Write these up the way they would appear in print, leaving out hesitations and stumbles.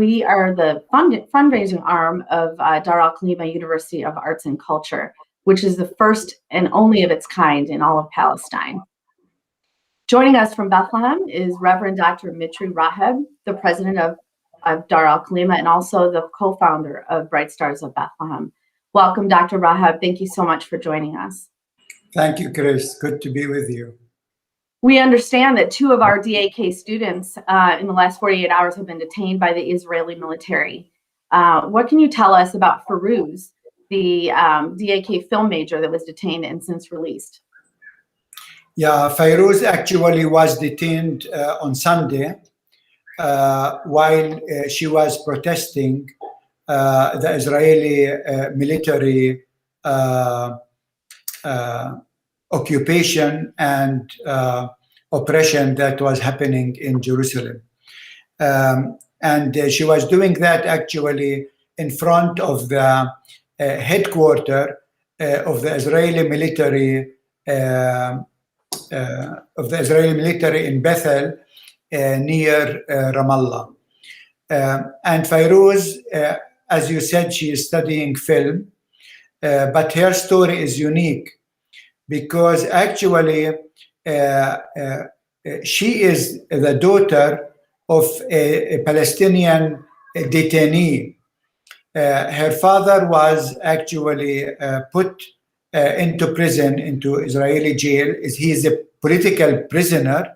we are the fundraising arm of Dar al-Kalima University of Arts and Culture, which is the first and only of its kind in all of Palestine. Joining us from Bethlehem is Reverend Dr. Mitri Raheb, the president of Dar al-Kalima and also the co-founder of Bright Stars of Bethlehem. Welcome, Dr. Raheb. Thank you so much for joining us. Thank you, Chris. Good to be with you. We understand that 2 of our DAK students in the last 48 hours have been detained by the Israeli military. What can you tell us about Farouz, the DAK film major that was detained and since released? Yeah, Farouz actually was detained on Sunday while she was protesting the Israeli military occupation and oppression that was happening in Jerusalem. And she was doing that actually in front of the headquarters of the Israeli military in Bethel near Ramallah. And Farouz, as you said, she is studying film, but her story is unique because actually she is the daughter of a Palestinian detainee. Her father was actually put into prison, into Israeli jail. He is a political prisoner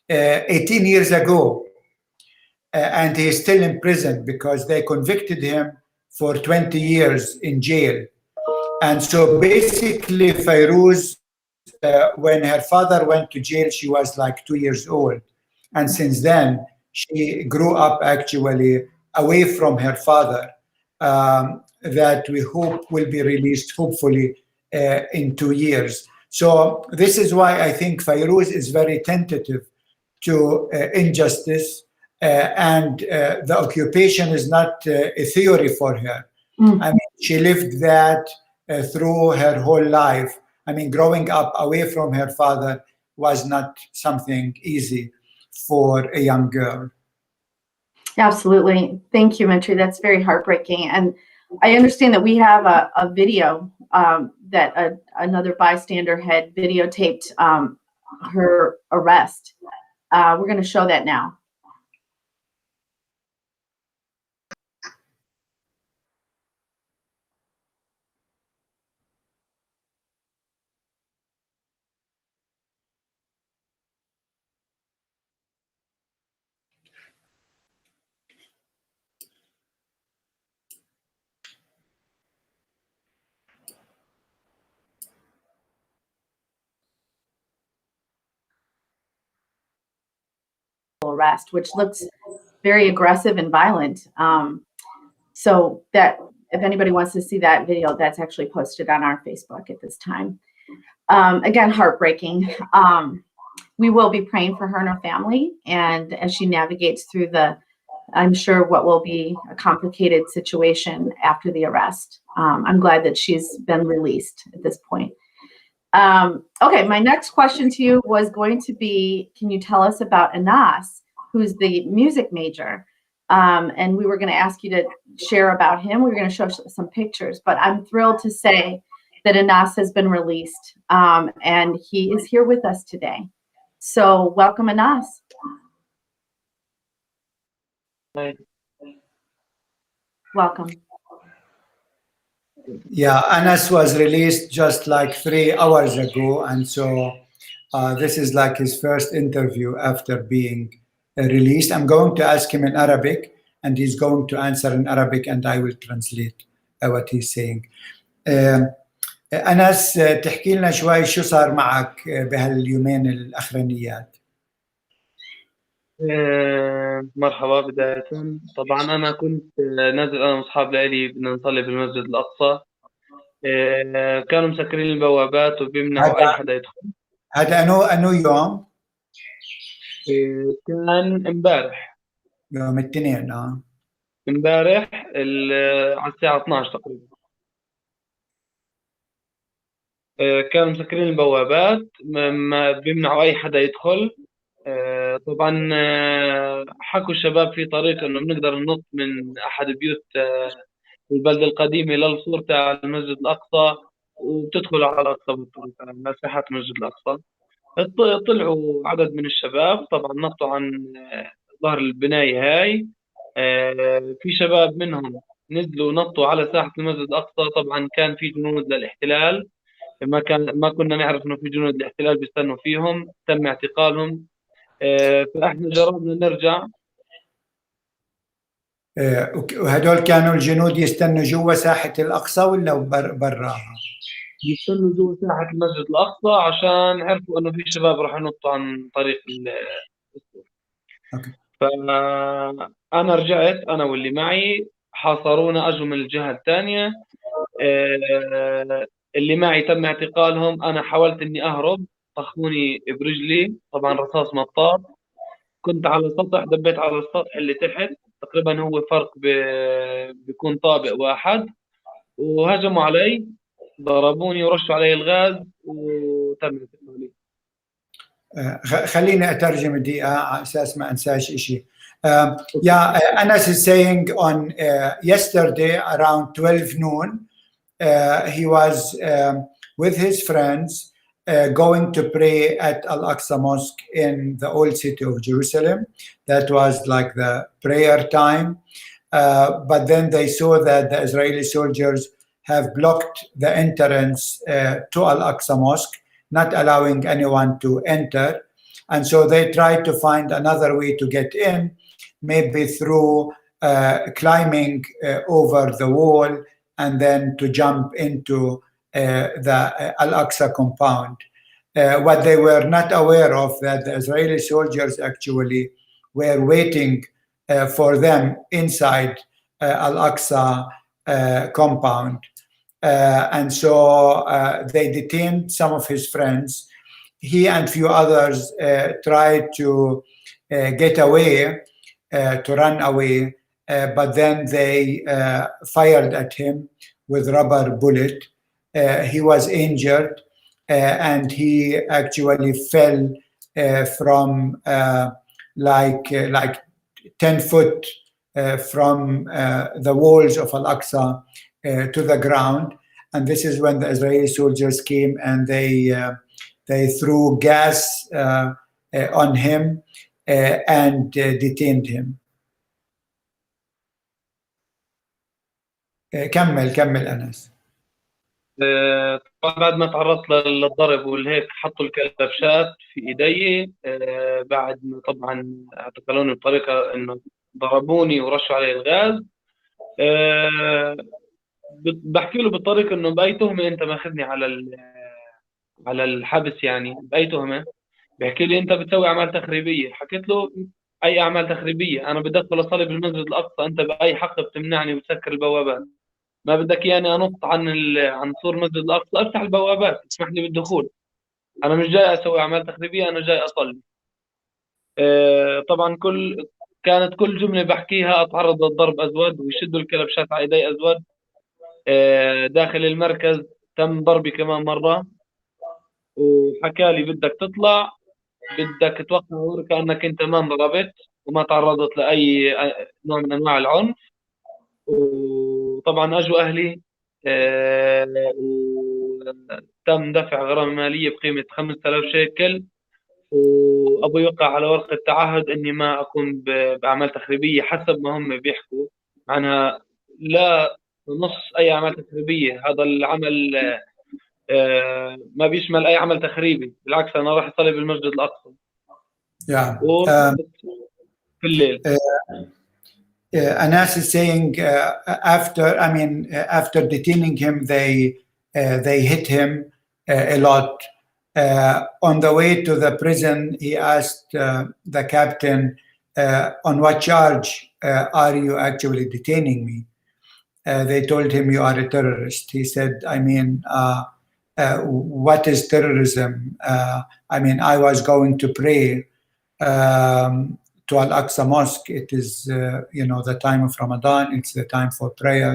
18 years ago. And he is still in prison because they convicted him for 20 years in jail. And so basically Farouz, when her father went to jail, she was like 2 years old. And since then, she grew up actually away from her father, that we hope will be released hopefully in 2 years. So this is why I think Farouz is very tentative to injustice, and the occupation is not a theory for her. I mean, she lived that through her whole life. I mean, growing up away from her father was not something easy for a young girl. Absolutely. Thank you, Mitri. That's very heartbreaking. And I understand that we have a video that another bystander had videotaped her arrest. We're going to show that now. Arrest, which looks very aggressive and violent. So that if anybody wants to see that video, that's actually posted on our Facebook at this time. Again, heartbreaking. We will be praying for her and her family, and as she navigates through I'm sure what will be a complicated situation after the arrest. I'm glad that she's been released at this point. Okay, my next question to you was going to be, can you tell us about Anas, who's the music major? And we were going to ask you to share about him. We were going to show some pictures, but I'm thrilled to say that Anas has been released, and he is here with us today. So welcome, Anas. Hi. Welcome. Yeah, Anas was released just like 3 hours ago, and so this is like his first interview after being released. I'm going to ask him in Arabic, and he's going to answer in Arabic, and I will translate what he's saying. أنس، تحكي لنا شوي شو صار معك بهاليومين الأخرانيات؟ مرحبا. بداية طبعا أنا كنت نازل أنا وأصحاب لإلي بدنا نصلي بالمسجد الأقصى. كانوا مسكرين البوابات وبيمنعوا أي حدا يدخل. هذا أنو يوم؟ كان امبارح، يوم الاثنين. امبارح على الساعة 12 تقريبا. كانوا مسكرين البوابات، ما بيمنعوا أي حدا يدخل. طبعا حكوا الشباب في طريق إنه بنقدر ننط من أحد بيوت البلدة القديمة للسور تاع المسجد الأقصى، وبتدخل على الأقصى بالطريق على ساحة المسجد الأقصى. طلعوا عدد من الشباب، طبعا نطوا عن ظهر البناية هاي. في شباب منهم نزلوا نطوا على ساحة المسجد الأقصى. طبعا كان في جنود للاحتلال، ما كنا نعرف إنه في جنود الاحتلال بيستنوا فيهم، تم اعتقالهم. فإحنا جربنا نرجع. وهدول كانوا الجنود يستنوا جوا ساحة الأقصى ولا براها؟ يستنوا جوا ساحة المسجد الأقصى عشان عرفوا إنه في شباب راح ينطوا عن طريق السور. أوكي. فأنا رجعت أنا واللي معي، حاصرونا، أجوا من الجهة الثانية. اللي معي تم اعتقالهم. أنا حاولت إني أهرب، طخوني برجلي، طبعا رصاص مطاط. كنت على سطح، دبيت على السطح اللي تحت، تقريبا هو فرق بيكون طابق واحد، وهجموا علي، ضربوني ورشوا علي الغاز وتم اعتقالي. خليني أترجم دقيقة على أساس ما أنساش شيء. Anas is saying on yesterday around 12 noon, he was with his friends going to pray at Al-Aqsa Mosque in the old city of Jerusalem. That was like the prayer time. But then they saw that the Israeli soldiers have blocked the entrance to Al-Aqsa Mosque, not allowing anyone to enter. And so they tried to find another way to get in, maybe through climbing over the wall and then to jump into the Al-Aqsa compound. What they were not aware of, that the Israeli soldiers actually were waiting for them inside Al-Aqsa compound. And so they detained some of his friends. He and few others tried to get away, to run away, but then they fired at him with rubber bullet. He was injured, and he actually fell from like 10 foot from the walls of Al-Aqsa to the ground. And this is when the Israeli soldiers came and they threw gas on him and detained him. كمل أنس. طبعا بعد ما تعرضت للضرب والهيك حطوا الكلبشات في ايدي. بعد ما طبعا اعتقلوني بطريقه انه ضربوني ورشوا علي الغاز. بحكي له بالطريقه انه باي تهمه انت ماخذني على الحبس، يعني باي تهمه؟ بيحكي لي انت بتسوي اعمال تخريبيه. حكيت له اي اعمال تخريبيه؟ انا بدي ادخل اصلي بالمسجد الاقصى، انت باي حق بتمنعني وتسكر البوابات؟ ما بدك اياني انط عن سور مسجد الاقصى؟ افتح البوابات، اسمح لي بالدخول. انا مش جاي اسوي اعمال تخريبيه، انا جاي اصلي. طبعا كانت كل جمله بحكيها اتعرض للضرب ازود، ويشدوا الكلبشات على ايدي ازود. داخل المركز تم ضربي كمان مره، وحكى لي بدك تطلع، بدك توقع ورقه انك انت ما انضربت وما تعرضت لاي نوع من انواع العنف. وطبعا اجوا اهلي، وتم دفع غرامه ماليه بقيمه 5000 شيكل، وابوي وقع على ورقه تعهد اني ما اقوم باعمال تخريبيه حسب ما هم بيحكوا عنها. لا نص اي اعمال تخريبيه، هذا العمل ما بيشمل اي عمل تخريبي، بالعكس انا راح اصلي بالمسجد الاقصى. في الليل. Anas is saying after detaining him, they hit him a lot. On the way to the prison, he asked the captain, on what charge are you actually detaining me? They told him, you are a terrorist. He said, what is terrorism? I was going to pray to Al-Aqsa Mosque. It is, the time of Ramadan. It's the time for prayer.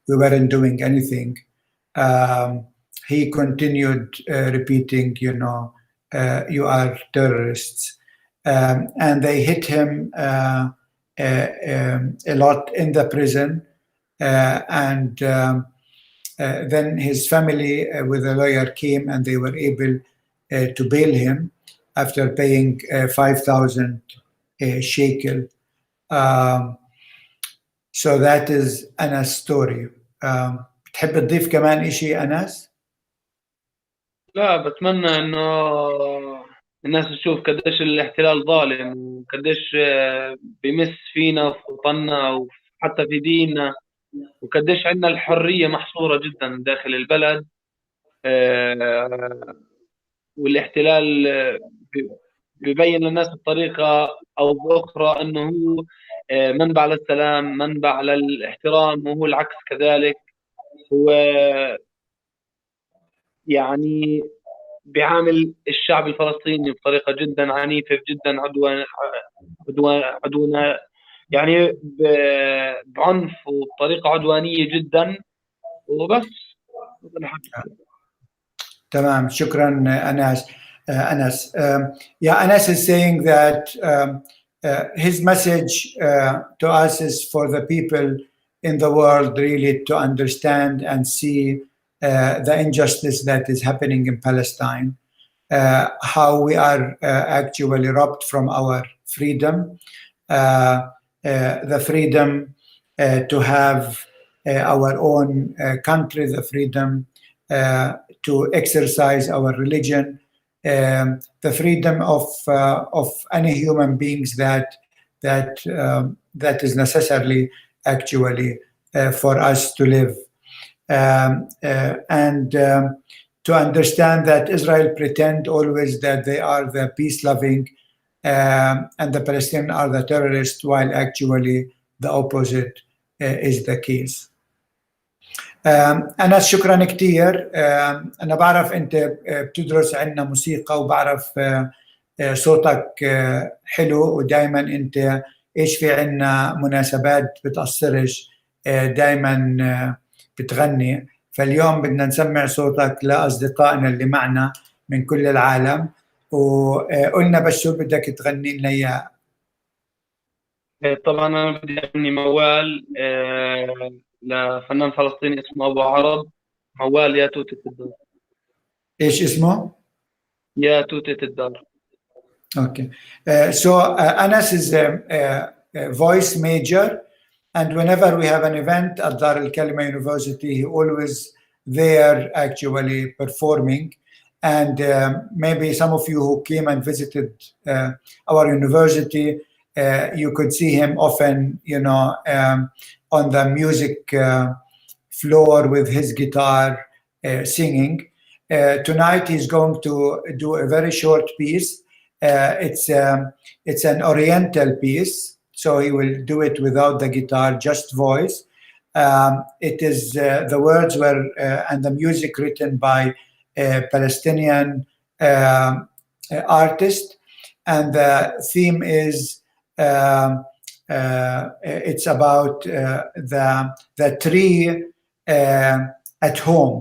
We weren't doing anything. He continued repeating, you are terrorists. and they hit him a lot in the prison. And then his family with a lawyer came and they were able to bail him after paying 5,000 shekel. So that is Anas' story. تحب تضيف كمان إشي أنس؟ لا، بتمنى إنه الناس تشوف قديش الاحتلال ظالم وقديش بيمس فينا في وطننا وحتى في ديننا، وقديش عندنا الحرية محصورة جدا داخل البلد. والاحتلال بيبين للناس بطريقة أو بأخرى أنه هو منبع للسلام، منبع للاحترام، وهو العكس كذلك. هو يعني بيعامل الشعب الفلسطيني بطريقة جدا عنيفة، جدا عدوانة، يعني بعنف وبطريقة عدوانية جدا. وبس. تمام، شكرا أنس. Yeah, Anas is saying that his message to us is for the people in the world really to understand and see the injustice that is happening in Palestine, how we are actually robbed from our freedom, the freedom to have our own country, the freedom to exercise our religion, the freedom of any human beings that is necessarily actually for us to live, and to understand that Israel pretend always that they are the peace-loving and the Palestinians are the terrorists, while actually the opposite is the case. أنس شكرا كتير. أنا بعرف أنت بتدرس عندنا موسيقى وبعرف صوتك حلو، ودائما أنت إيش في عندنا مناسبات بتأثرش دائما بتغني. فاليوم بدنا نسمع صوتك لأصدقائنا اللي معنا من كل العالم، وقلنا بس شو بدك تغني لنا إياه. طبعا أنا بدي أغني موال لفنان فلسطيني اسمه أبو عرب. موال يا توتة الدار. إيش اسمه؟ يا توتة الدار. Okay. So Anas is a voice major, and whenever we have an event at Dar al-Kalima University, he always there actually performing. And maybe some of you who came and visited our university, you could see him often, you know, on the music floor with his guitar singing. Tonight he's going to do a very short piece. It's an Oriental piece, so he will do it without the guitar, just voice. It is the words were and the music written by a Palestinian artist, and the theme is it's about the tree at home.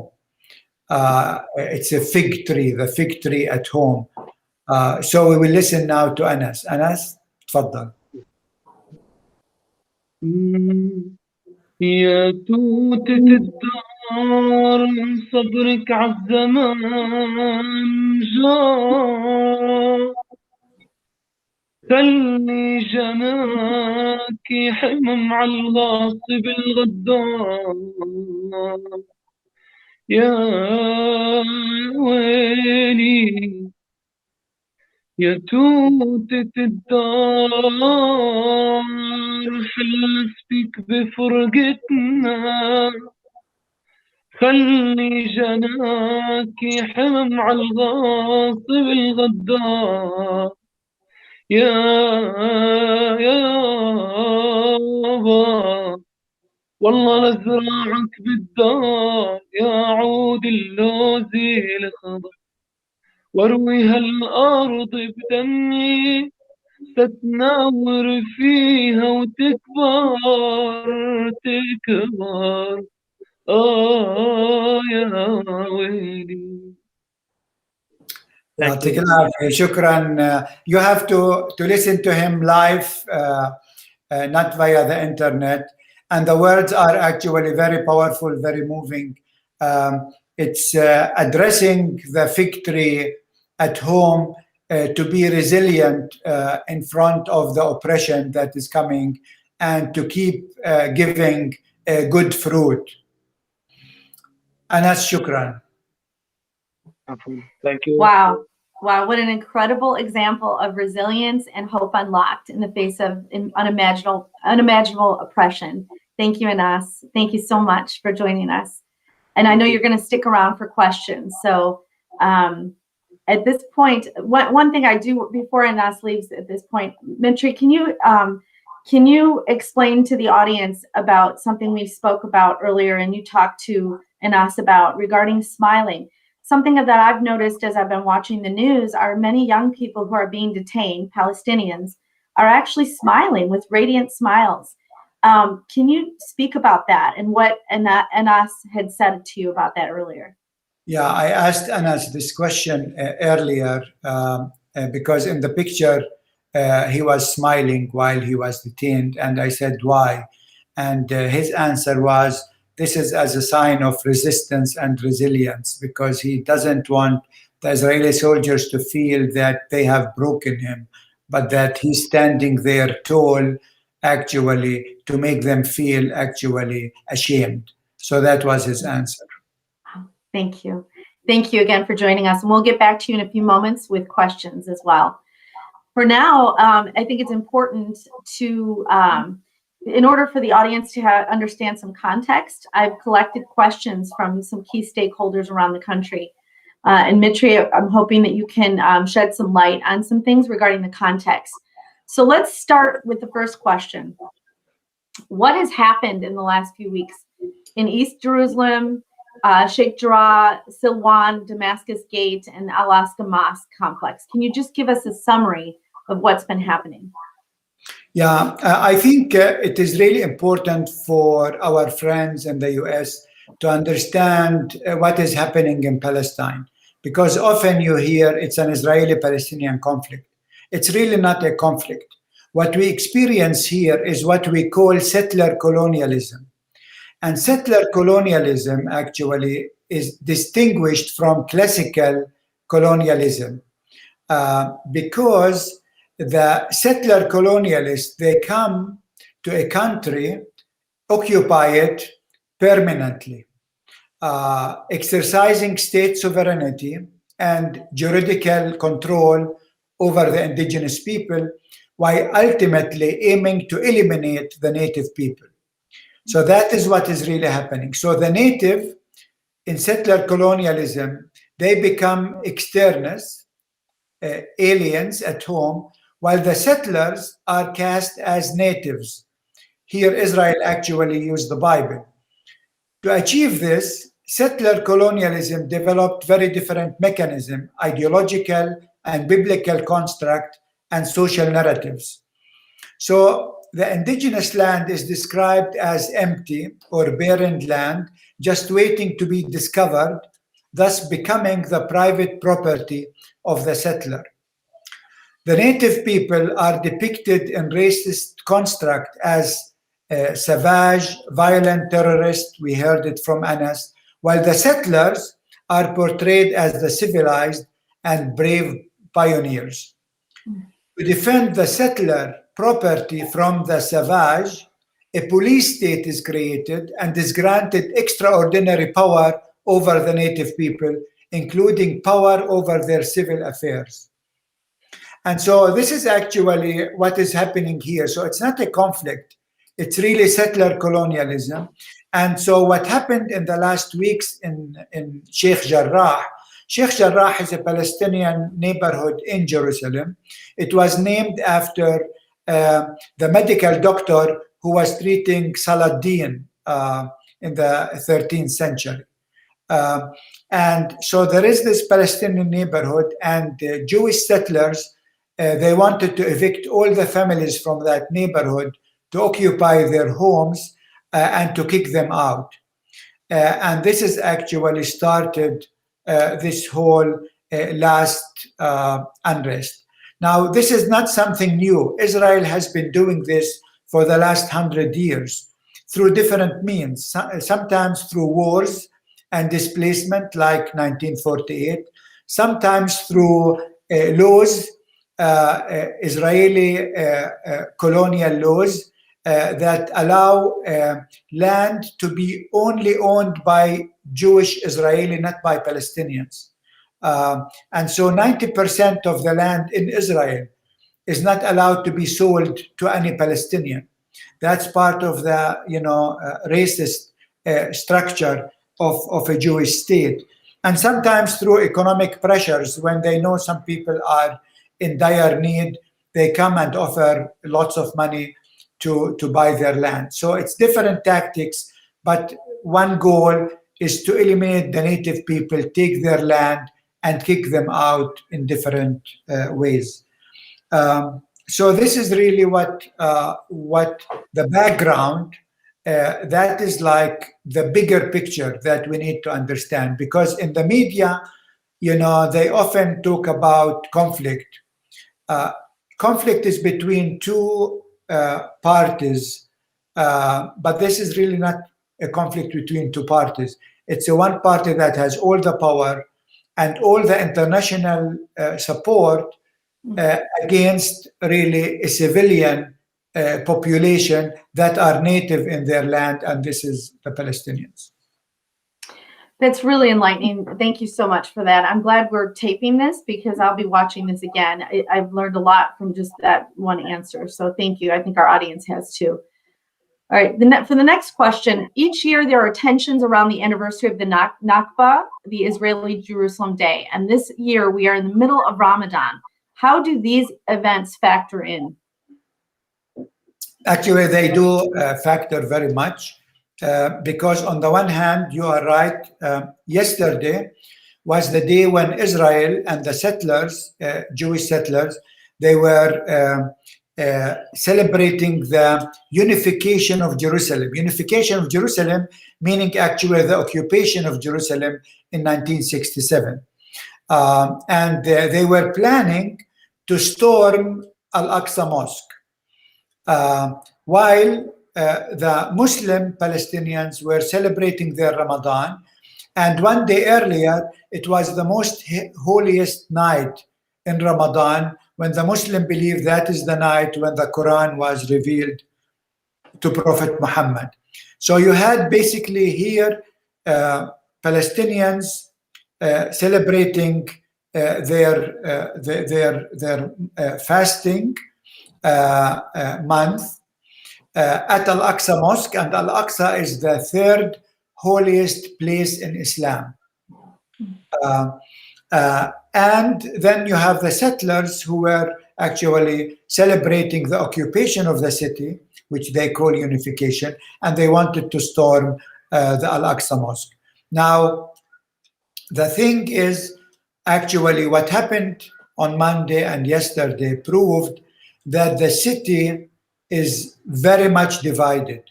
It's a fig tree, the fig tree at home. So we will listen now to Anas. Anas, تفضل. يا توتة الدار صبرك عالزمان جار، خلي جناك حمم عالغاصب الغدار. يا ويلي يا توتة الدار حلفتك بفرقتنا، خلي جناك حمم عالغاصب الغدار. يابا والله لزراعك بالدار، يا عود اللوز الخضر، واروي هالارض بدمي تتناور فيها وتكبر تكبر. يا ويلي. Thank you. يعطيك العافية. شكرا. You have to listen to him live, not via the internet. And the words are actually very powerful, very moving. It's addressing the fig tree at home, to be resilient in front of the oppression that is coming, and to keep giving good fruit. Anas, shukran. Thank you. Wow. Wow. What an incredible example of resilience and hope unlocked in the face of unimaginable oppression. Thank you, Anas. Thank you so much for joining us. And I know you're going to stick around for questions. So at this point, one thing I do before Anas leaves at this point, Mitri, can you explain to the audience about something we spoke about earlier and you talked to Anas about regarding smiling? Something that I've noticed as I've been watching the news are many young people who are being detained, Palestinians, are actually smiling with radiant smiles. Can you speak about that and what Anas had said to you about that earlier? Yeah, I asked Anas this question earlier because in the picture he was smiling while he was detained, and I said, why? And his answer was, this is as a sign of resistance and resilience, because he doesn't want the Israeli soldiers to feel that they have broken him, but that he's standing there tall, actually, to make them feel actually ashamed. So that was his answer. Thank you. Thank you again for joining us. And we'll get back to you in a few moments with questions as well. For now, I think it's important to, in order for the audience to understand some context, I've collected questions from some key stakeholders around the country. And Mitri, I'm hoping that you can shed some light on some things regarding the context. So let's start with the first question. What has happened in the last few weeks in East Jerusalem, Sheikh Jarrah, Silwan, Damascus Gate, and Al-Aqsa Mosque complex? Can you just give us a summary of what's been happening? Yeah, I think it is really important for our friends in the US to understand what is happening in Palestine, because often you hear it's an Israeli-Palestinian conflict. It's really not a conflict. What we experience here is what we call settler colonialism. And settler colonialism actually is distinguished from classical colonialism because the settler colonialists, they come to a country, occupy it permanently, exercising state sovereignty and juridical control over the indigenous people, while ultimately aiming to eliminate the native people. So that is what is really happening. So the native in settler colonialism, they become externals, aliens at home, while the settlers are cast as natives. Here, Israel actually used the Bible. To achieve this, settler colonialism developed very different mechanisms, ideological and biblical construct, and social narratives. So the indigenous land is described as empty or barren land, just waiting to be discovered, thus becoming the private property of the settler. The native people are depicted in racist construct as savage, violent terrorists, we heard it from Anas, while the settlers are portrayed as the civilized and brave pioneers. To defend the settler property from the savage, a police state is created and is granted extraordinary power over the native people, including power over their civil affairs. And so this is actually what is happening here. So it's not a conflict. It's really settler colonialism. And so what happened in the last weeks in Sheikh Jarrah is a Palestinian neighborhood in Jerusalem. It was named after the medical doctor who was treating Saladin in the 13th century. And so there is this Palestinian neighborhood, and Jewish settlers, they wanted to evict all the families from that neighborhood to occupy their homes and to kick them out. And this is actually started this whole last unrest. Now, this is not something new. Israel has been doing this for the last 100 years through different means, sometimes through wars and displacement like 1948, sometimes through laws, Israeli colonial laws that allow land to be only owned by Jewish Israeli, not by Palestinians. And so 90% of the land in Israel is not allowed to be sold to any Palestinian. That's part of the racist structure of a Jewish state. And sometimes through economic pressures, when they know some people are in dire need, they come and offer lots of money to buy their land. So it's different tactics, but one goal is to eliminate the native people, take their land, and kick them out in different ways. So this is really what the background, that is like the bigger picture that we need to understand, because in the media, they often talk about conflict. Conflict is between two parties, but this is really not a conflict between two parties. It's a one party that has all the power and all the international support against really a civilian population that are native in their land, and this is the Palestinians. That's really enlightening. Thank you so much for that. I'm glad we're taping this because I'll be watching this again. I've learned a lot from just that one answer. So thank you. I think our audience has too. All right, for the next question, each year there are tensions around the anniversary of the Nakba, the Israeli Jerusalem Day. And this year we are in the middle of Ramadan. How do these events factor in? Actually, they do factor very much because on the one hand, you are right. Yesterday was the day when Israel and the settlers, Jewish settlers, they were celebrating the unification of Jerusalem. Unification of Jerusalem, meaning actually the occupation of Jerusalem in 1967. And they were planning to storm Al-Aqsa Mosque. While the Muslim Palestinians were celebrating their Ramadan, and one day earlier, it was the most holiest night in Ramadan, when the Muslim believe that is the night when the Quran was revealed to Prophet Muhammad. So you had basically here Palestinians celebrating their fasting month at Al-Aqsa Mosque, and Al-Aqsa is the third holiest place in Islam. And then you have the settlers who were actually celebrating the occupation of the city, which they call unification, and they wanted to storm the Al-Aqsa Mosque. Now, the thing is, actually what happened on Monday and yesterday proved that the city is very much divided.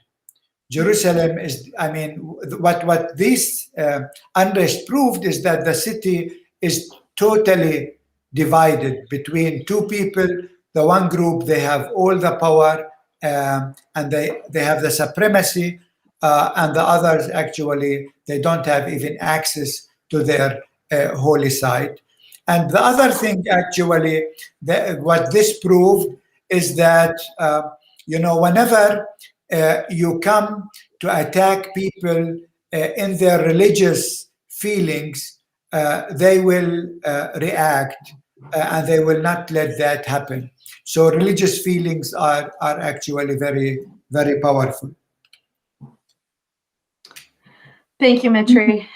Jerusalem is, what this unrest proved is that the city is totally divided between two people. The one group, they have all the power and they have the supremacy, and the others actually, they don't have even access to their holy site. And the other thing actually, what this proved is that, whenever you come to attack people in their religious feelings, they will react and they will not let that happen. So religious feelings are actually very, very powerful. Thank you, Mitri.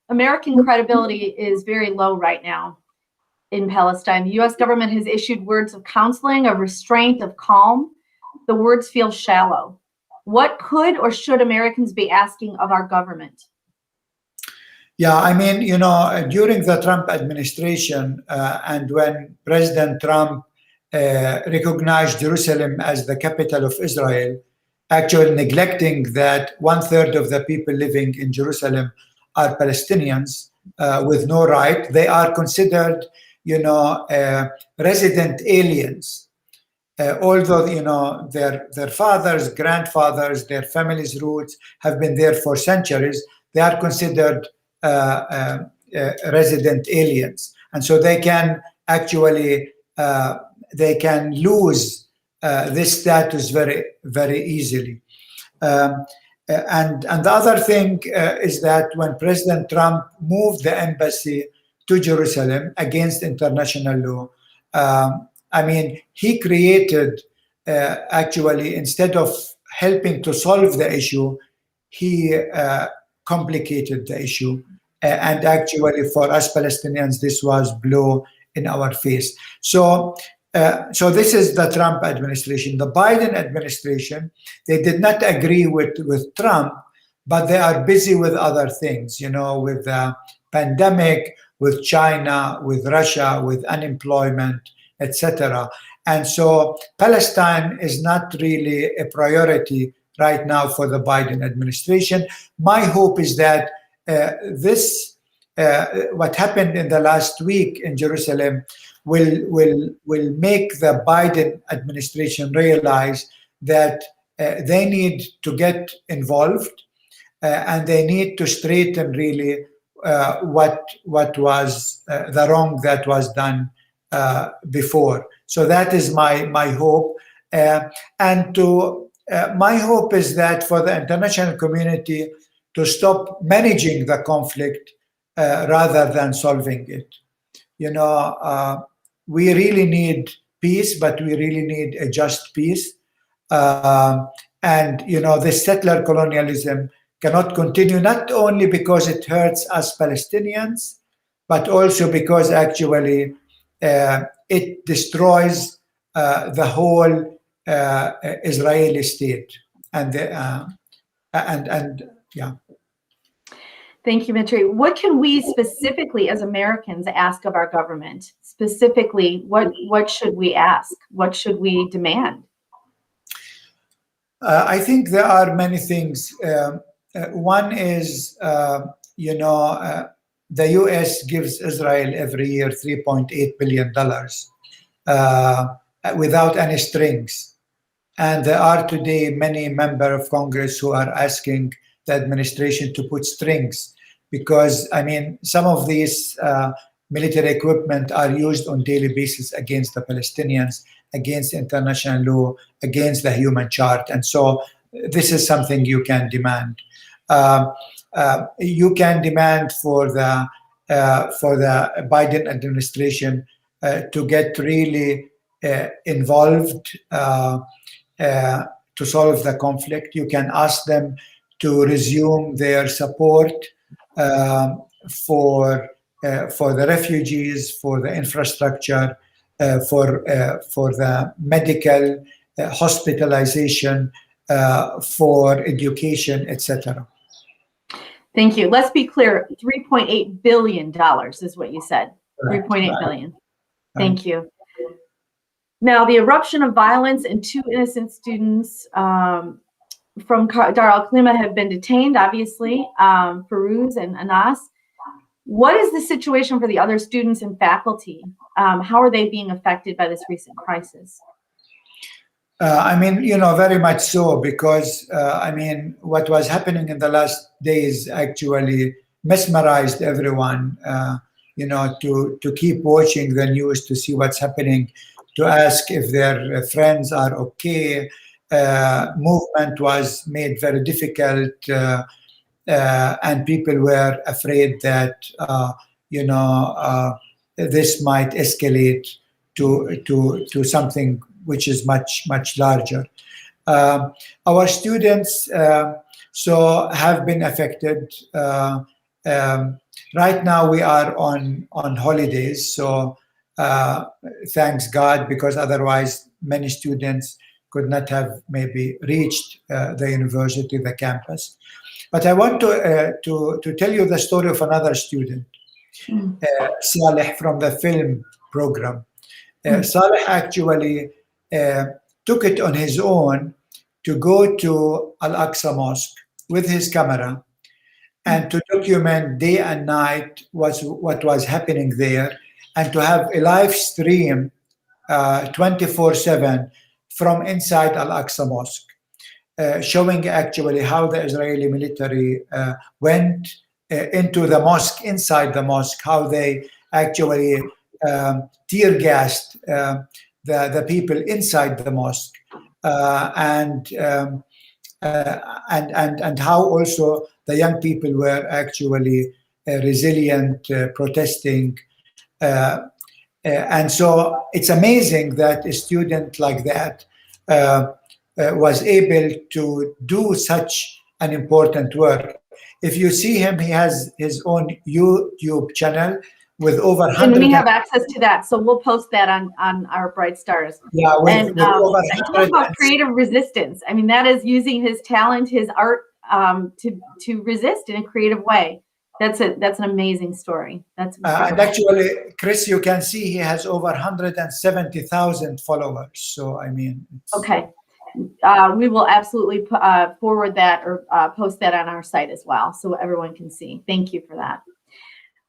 American credibility is very low right now in Palestine. The U.S. government has issued words of counseling, of restraint, of calm. The words feel shallow. What could or should Americans be asking of our government? Yeah, during the Trump administration and when President Trump recognized Jerusalem as the capital of Israel, actually neglecting that 1/3 of the people living in Jerusalem are Palestinians with no right. They are considered resident aliens. Although their fathers, grandfathers, their families' roots have been there for centuries, they are considered resident aliens, and so they can actually lose this status very, very easily. And the other thing is that when President Trump moved the embassy to Jerusalem against international law, he created, actually, instead of helping to solve the issue, he complicated the issue. And actually, for us Palestinians, this was blow in our face. So this is the Trump administration. The Biden administration, they did not agree with Trump, but they are busy with other things, with the pandemic, with China, with Russia, with unemployment, etc. And so Palestine is not really a priority right now for the Biden administration. My hope is that what happened in the last week in Jerusalem will make the Biden administration realize that they need to get involved and they need to straighten really what was the wrong that was done before. So that is my hope, my hope is that for the international community to stop managing the conflict rather than solving it. We really need peace, but we really need a just peace. This settler colonialism cannot continue, not only because it hurts us Palestinians, but also because actually it destroys the whole Israeli state. Yeah. Thank you, Mitri. What can we specifically as Americans ask of our government? Specifically, what should we ask? What should we demand? I think there are many things. One is, the U.S. gives Israel every year $3.8 billion without any strings. And there are today many members of Congress who are asking the administration to put strings, because some of these military equipment are used on daily basis against the Palestinians, against international law, against the human chart. And so this is something you can demand. You can demand for the Biden administration to get really involved to solve the conflict. You can ask them to resume their support for the refugees, for the infrastructure, for the medical hospitalization, for education, etc. Thank you. Let's be clear, $3.8 billion is what you said. $3.8 billion. Thank you. Now, the eruption of violence and 2 innocent students from Dar al-Kalima have been detained, obviously, Farouz and Anas. What is the situation for the other students and faculty? How are they being affected by this recent crisis? Very much so, because, what was happening in the last days actually mesmerized everyone, to keep watching the news, to see what's happening, to ask if their friends are okay. Movement was made very difficult, and people were afraid that, this might escalate to something which is much, much larger. Our students have been affected. Right now we are on holidays, so thanks God, because otherwise many students could not have maybe reached the university, the campus. But I want to tell you the story of another student, Saleh, from the film program. Saleh actually took it on his own to go to Al-Aqsa Mosque with his camera and to document day and night what was happening there, and to have a live stream 24/7 from inside Al-Aqsa Mosque, showing actually how the Israeli military went into the mosque, inside the mosque, how they actually tear gassed the people inside the mosque, and how also the young people were actually resilient, protesting. And so it's amazing that a student like that was able to do such an important work. If you see him, he has his own YouTube channel with over 100. And we have access to that, so we'll post that on our Bright Stars. Yeah, with over talk about creative resistance. I mean, that is using his talent, his art, to resist in a creative way. That's an amazing story. That's and actually, Chris, you can see he has over 170,000 followers. So I mean, okay. We will absolutely forward that or post that on our site as well, so everyone can see. Thank you for that.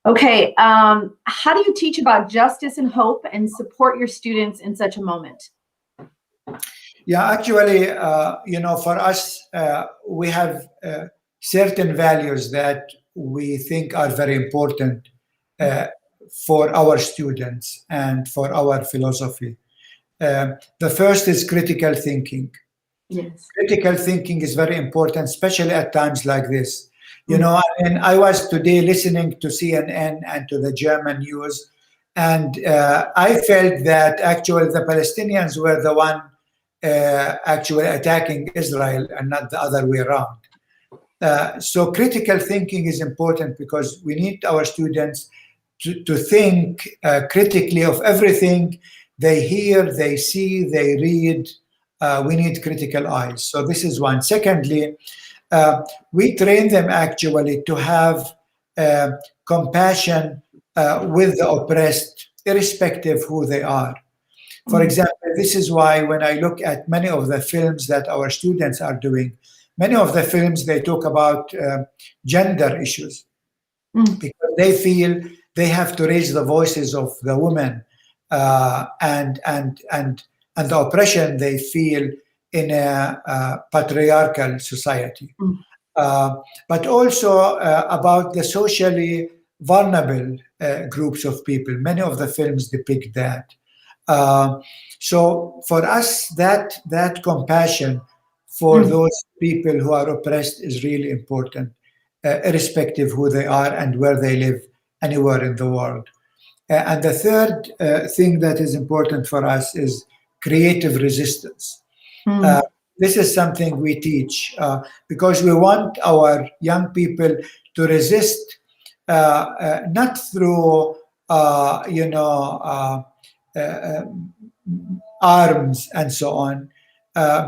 Okay, how do you teach about justice and hope and support your students in such a moment? Yeah, actually, you know, for us, we have certain values that we think are very important for our students and for our philosophy. The first is critical thinking. Yes. Critical thinking is very important, especially at times like this. You know, and I was today listening to CNN and to the German news, and I felt that actually the Palestinians were the one actually attacking Israel and not the other way around. So critical thinking is important because we need our students to think critically of everything they hear, they see, they read. We need critical eyes. So this is one. Secondly, we train them actually to have compassion with the oppressed, irrespective who they are. For example, this is why when I look at many of the films that our students are doing, many of the films, they talk about gender issues because they feel they have to raise the voices of the women and the oppression they feel in a patriarchal society. But also about the socially vulnerable groups of people. Many of the films depict that. So for us, that compassion for those people who are oppressed is really important, irrespective who they are and where they live anywhere in the world. And the third thing that is important for us is creative resistance. This is something we teach because we want our young people to resist, not through, you know, arms and so on,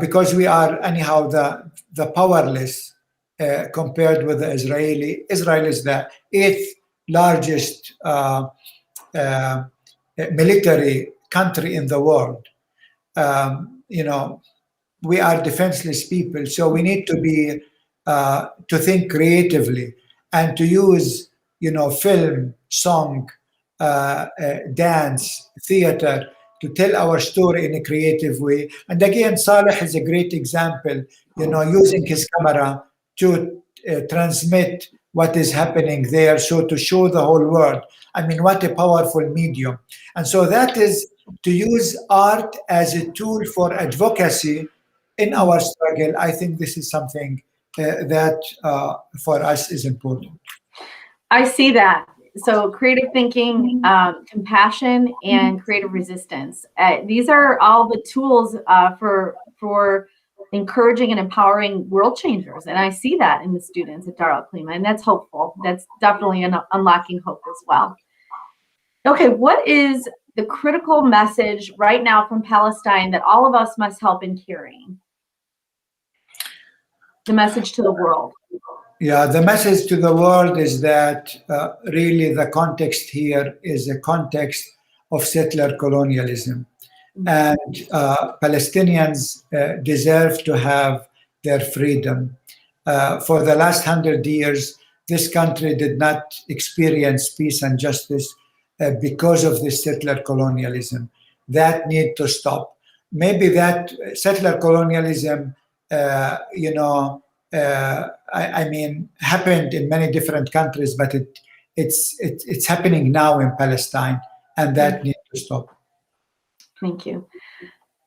because we are anyhow the powerless compared with the Israeli. Israel is the 8th largest military country in the world. You know, we are defenseless people, so we need to be to think creatively and to use, you know, film, song, dance, theater to tell our story in a creative way. And again, Saleh is a great example, you know, using his camera to transmit what is happening there, so to show the whole world. I mean, what a powerful medium. And so that is to use art as a tool for advocacy in our struggle. I think this is something that for us is important. I see that. So creative thinking, compassion, and creative resistance. These are all the tools for encouraging and empowering world changers. And I see that in the students at Dar al-Kalima, and that's hopeful. That's definitely unlocking hope as well. Okay, what is the critical message right now from Palestine that all of us must help in carrying? The message to the world. Yeah, the message to the world is that really the context here is a context of settler colonialism. And Palestinians deserve to have their freedom. For the last 100 years, this country did not experience peace and justice. because of this settler colonialism. That need to stop. Maybe that settler colonialism, I mean, happened in many different countries, but it's happening now in Palestine, and that needs to stop. Thank you.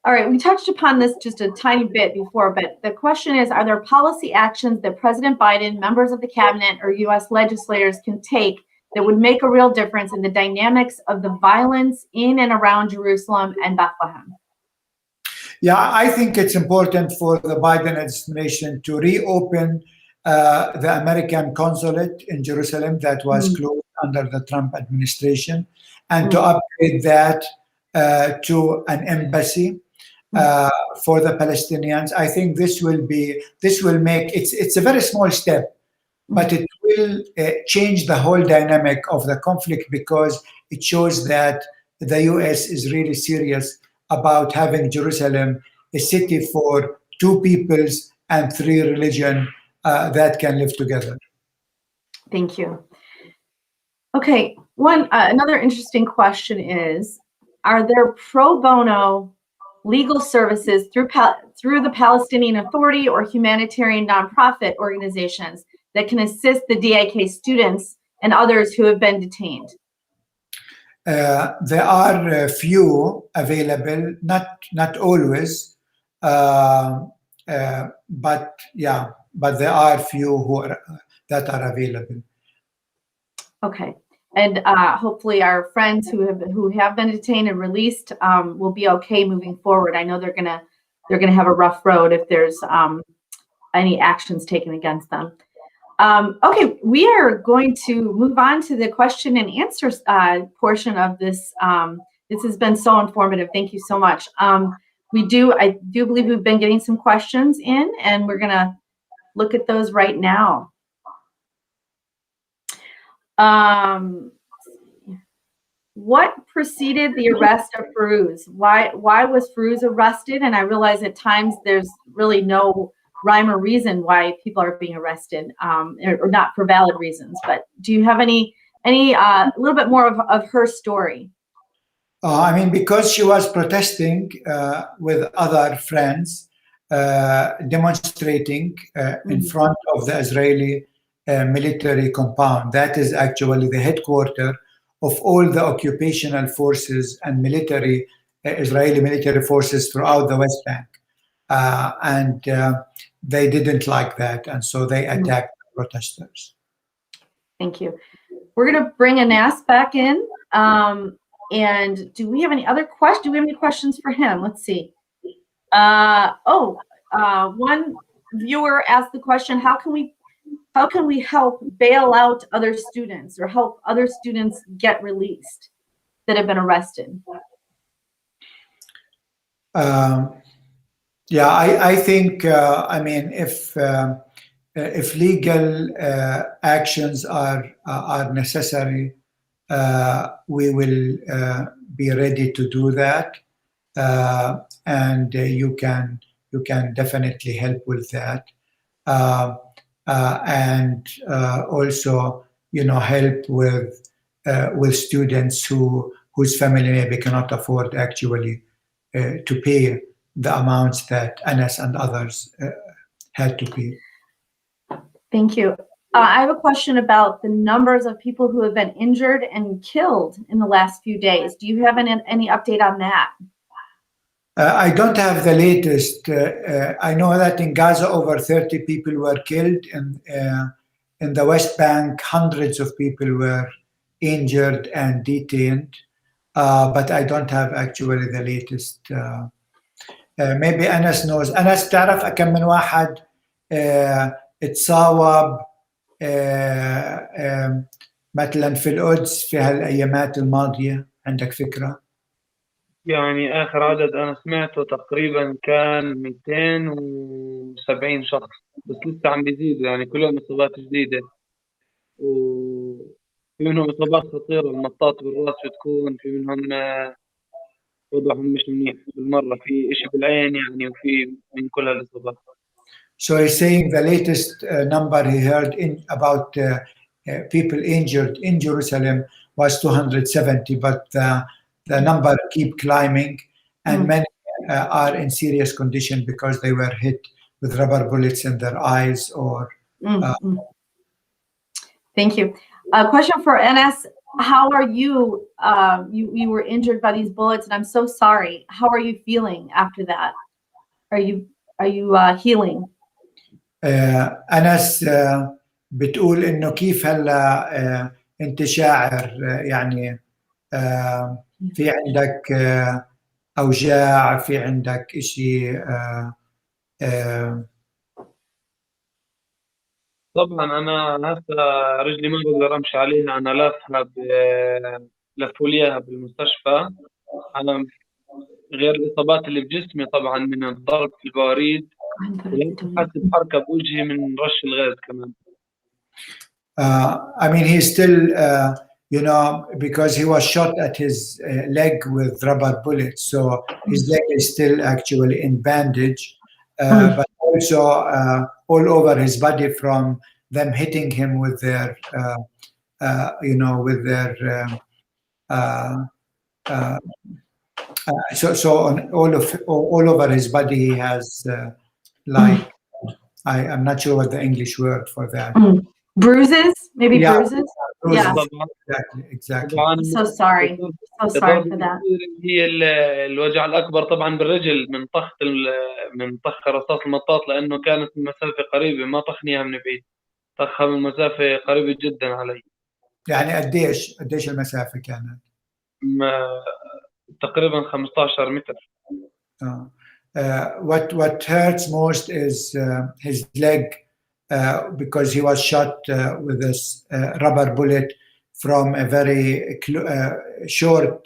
All right, we touched upon this just a tiny bit before, but the question is, are there policy actions that President Biden, members of the cabinet, or U.S. legislators can take that would make a real difference in the dynamics of the violence in and around Jerusalem and Bethlehem? Yeah, I think it's important for the Biden administration to reopen the American consulate in Jerusalem that was closed under the Trump administration, and to upgrade that to an embassy for the Palestinians. I think this will make it's a very small step, but it will change the whole dynamic of the conflict, because it shows that the U.S. is really serious about having Jerusalem a city for two peoples and three religions that can live together. Thank you. Okay, another interesting question is, are there pro bono legal services through the Palestinian Authority or humanitarian nonprofit organizations that can assist the DIK students and others who have been detained? There are a few available, not always, but there are few that are available. Okay, and hopefully our friends who have been detained and released will be okay moving forward. I know they're gonna have a rough road if there's any actions taken against them. Okay, we are going to move on to the question and answer portion of this. This has been so informative. Thank you so much. I do believe we've been getting some questions in, and we're gonna look at those right now. What preceded the arrest of Firuz? Why was Firuz arrested? And I realize at times there's really no rhyme or reason why people are being arrested, or not for valid reasons. But do you have any a little bit more of her story? I mean, because she was protesting with other friends, demonstrating in front of the Israeli military compound. That is actually the headquarters of all the occupational forces and Israeli military forces throughout the West Bank. And they didn't like that, and so they attacked the protesters. Thank you. We're going to bring Anas back in. And do we have any other questions? Do we have any questions for him? Let's see. One viewer asked the question, how can we help bail out other students or help other students get released that have been arrested? Yeah, I think, I mean, if legal actions are necessary, we will be ready to do that, and you can definitely help with that, and also, help with students whose family maybe cannot afford actually to pay the amounts that Anas and others had to pay. Thank you. I have a question about the numbers of people who have been injured and killed in the last few days. Do you have any update on that? I don't have the latest. I know that in Gaza, over 30 people were killed. In the West Bank, hundreds of people were injured and detained. But I don't have actually the latest. Maybe أنس knows. أنس تعرف كم من واحد اتصاوب مثلا في القدس في هالأيامات الماضية؟ عندك فكرة؟ يعني آخر عدد أنا سمعته تقريبا كان 270 شخص، بس لسه عم بيزيدوا، يعني كل يوم إصابات جديدة، وفي منهم إصابات خطيرة، المطاط بالرأس بتكون، في منهم وضعهم مش منيح بالمرة، في إشي بالعين يعني، وفي من كل هالإصابات. So he's saying the latest number he heard about people injured in Jerusalem was 270, but the number keep climbing, and many are in serious condition because they were hit with rubber bullets in their eyes or. Thank you. A question for NS. How are you? You were injured by these bullets, and I'm so sorry. How are you feeling after that? Are you healing? أنس بتقول إنه كيف هلا أنت شاعر يعني في عندك أوجاع، في عندك إشي طبعا انا هسه رجلي ما بقدر امشي عليها، انا لافها لفوا لي اياها بالمستشفى. انا غير الاصابات اللي بجسمي طبعا من الضرب في البواريد، ولسه حاسس بحركه بوجهي من رش الغاز كمان. I mean, he's still, you know, because he was shot at his leg with rubber bullets, so his leg is still actually in bandage, but also all over his body from them hitting him with their, you know, with their, so on all over his body he has like, I'm not sure what the English word for that. Bruises, maybe Yeah. bruises. Bruises. Yeah. Exactly. I'm so sorry. So sorry for that. هي الوجع الاكبر طبعا بالرجل من طخ رصاص المطاط، لانه كانت المسافه قريبه، ما طخنيها من بعيد، طخها من مسافه قريبه جدا علي. يعني قديش المسافه كانت؟ تقريبا 15 متر. What hurts most is his leg, because he was shot with this rubber bullet from a very short,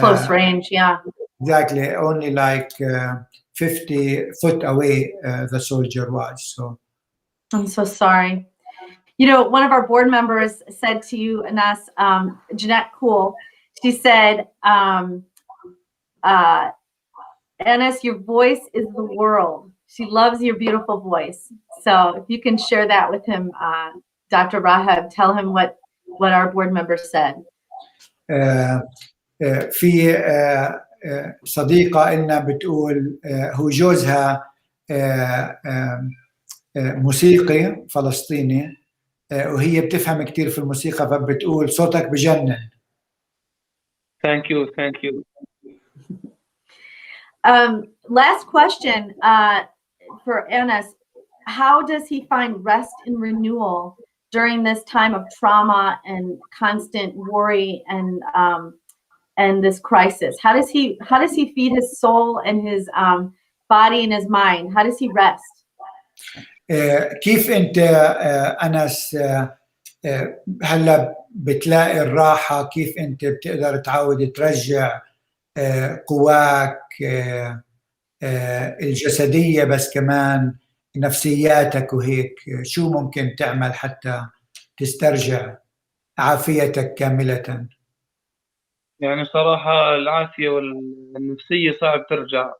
close range. Yeah. Exactly, only like 50 foot away the soldier was. So I'm so sorry. You know, one of our board members said to you, Anas, Jeanette Cool, she said, Anas, your voice is the world. She loves your beautiful voice. So if you can share that with him, Dr. Rahab, tell him what our board member said. في صديقة إلنا بتقول هو جوزها موسيقي فلسطيني، وهي بتفهم كتير في الموسيقى، فبتقول صوتك بجنن. Thank you. Last question for Anas. How does he find rest and renewal during this time of trauma and constant worry and this crisis? How does he feed his soul and his body and his mind? How does he rest? كيف أنت أنس هلا بتلاقي الراحة؟ كيف أنت بتقدر تعود ترجع قواك الجسدية بس كمان نفسياتك وهيك؟ شو ممكن تعمل حتى تسترجع عافيتك كاملة؟ يعني صراحة العافية والنفسية صعب ترجع،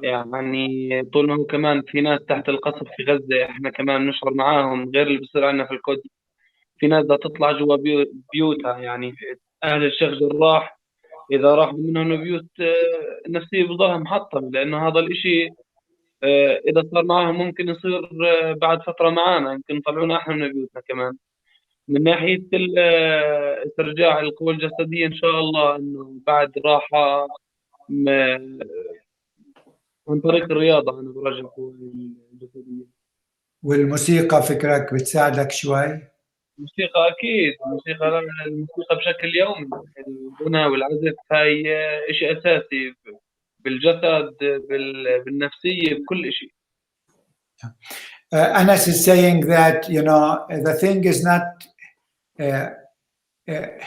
يعني طول ما هو كمان في ناس تحت القصف في غزة، احنا كمان نشعر معاهم غير اللي بصير عندنا في القدس. في ناس بدها تطلع جوا بيوتها، يعني أهل الشيخ جراح إذا راحوا منهم بيوت النفسية بضلها محطمة، لأنه هذا الإشي إذا صار معهم ممكن يصير بعد فترة معانا، يمكن يطلعونا إحنا من بيوتنا كمان. من ناحية استرجاع القوة الجسدية إن شاء الله إنه بعد راحة عن طريق الرياضة أنا برجع القوة الجسدية. والموسيقى فكرك بتساعدك شوي؟ الموسيقى أكيد، الموسيقى بشكل يومي، الغنى والعزف هاي إشي أساسي بالجسد بالنفسية بكل شيء. Anas is saying that, you know, the thing is not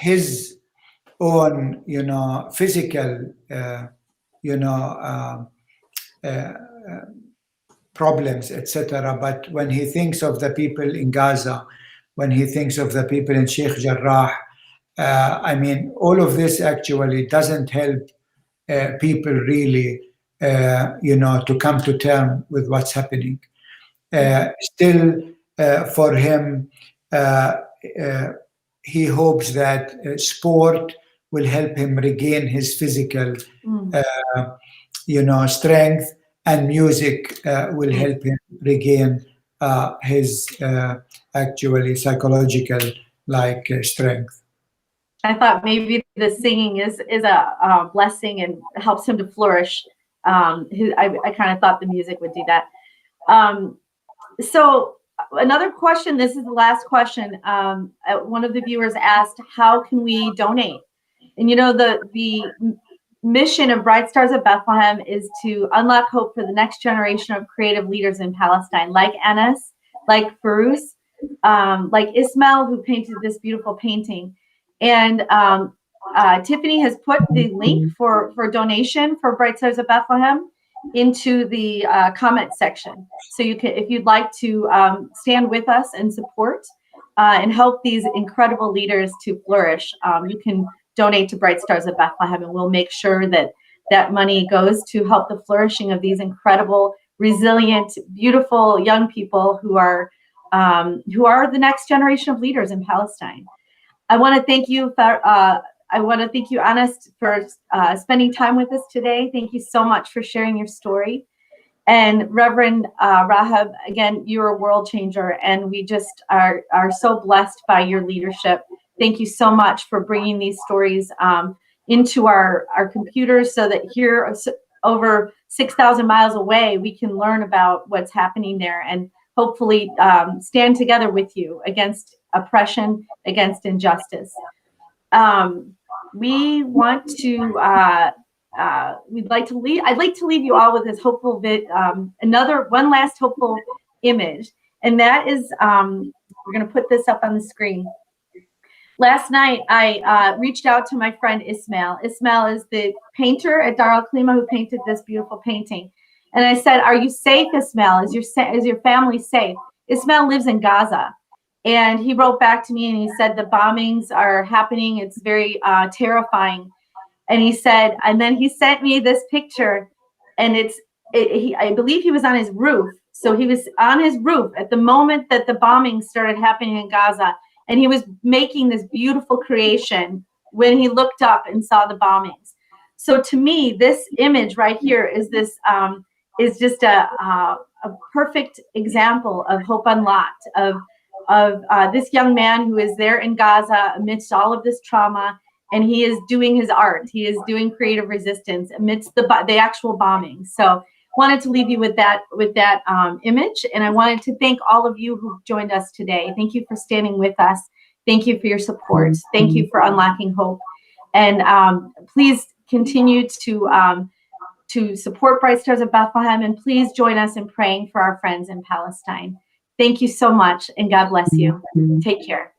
his own, you know, physical, you know, problems, etc. But when he thinks of the people in Gaza, when he thinks of the people in Sheikh Jarrah, I mean, all of this actually doesn't help people really, you know, to come to terms with what's happening. Still, for him, he hopes that sport will help him regain his physical, strength, and music will help him regain his actually psychological strength. I thought maybe the singing is a blessing and helps him to flourish. I kind of thought the music would do that. So another question, this is the last question. One of the viewers asked, how can we donate? And the mission of Bright Stars of Bethlehem is to unlock hope for the next generation of creative leaders in Palestine, like Enes, like Farouz, like Ismail, who painted this beautiful painting. And Tiffany has put the link for donation for Bright Stars of Bethlehem into the comment section. So you can, if you'd like to stand with us and support and help these incredible leaders to flourish, you can donate to Bright Stars of Bethlehem, and we'll make sure that that money goes to help the flourishing of these incredible, resilient, beautiful young people who are the next generation of leaders in Palestine. I want to thank you, Anas, for spending time with us today. Thank you so much for sharing your story. And Reverend Rahab, again, you're a world changer, and we just are so blessed by your leadership. Thank you so much for bringing these stories into our computers, so that here, over 6,000 miles away, we can learn about what's happening there and hopefully stand together with you against oppression, against injustice. We want to, I'd like to leave you all with this hopeful one last hopeful image. And that is, we're going to put this up on the screen. Last night, I reached out to my friend Ismail. Ismail is the painter at Dar al-Kalima who painted this beautiful painting. And I said, "Are you safe, Ismail? Is your family safe?" Ismail lives in Gaza. And he wrote back to me and he said, "The bombings are happening. It's very terrifying." And he said, and then he sent me this picture, and I believe he was on his roof. So he was on his roof at the moment that the bombings started happening in Gaza. And he was making this beautiful creation when he looked up and saw the bombings. So to me, this image right here is just a perfect example of hope unlocked, of this young man who is there in Gaza amidst all of this trauma, and he is doing his art. He is doing creative resistance amidst the actual bombing. So wanted to leave you with that image, and I wanted to thank all of you who joined us today. Thank you for standing with us. Thank you for your support. Thank you for unlocking hope, and please continue to support Bright Stars of Bethlehem, and please join us in praying for our friends in Palestine. Thank you so much, and God bless you. Take care.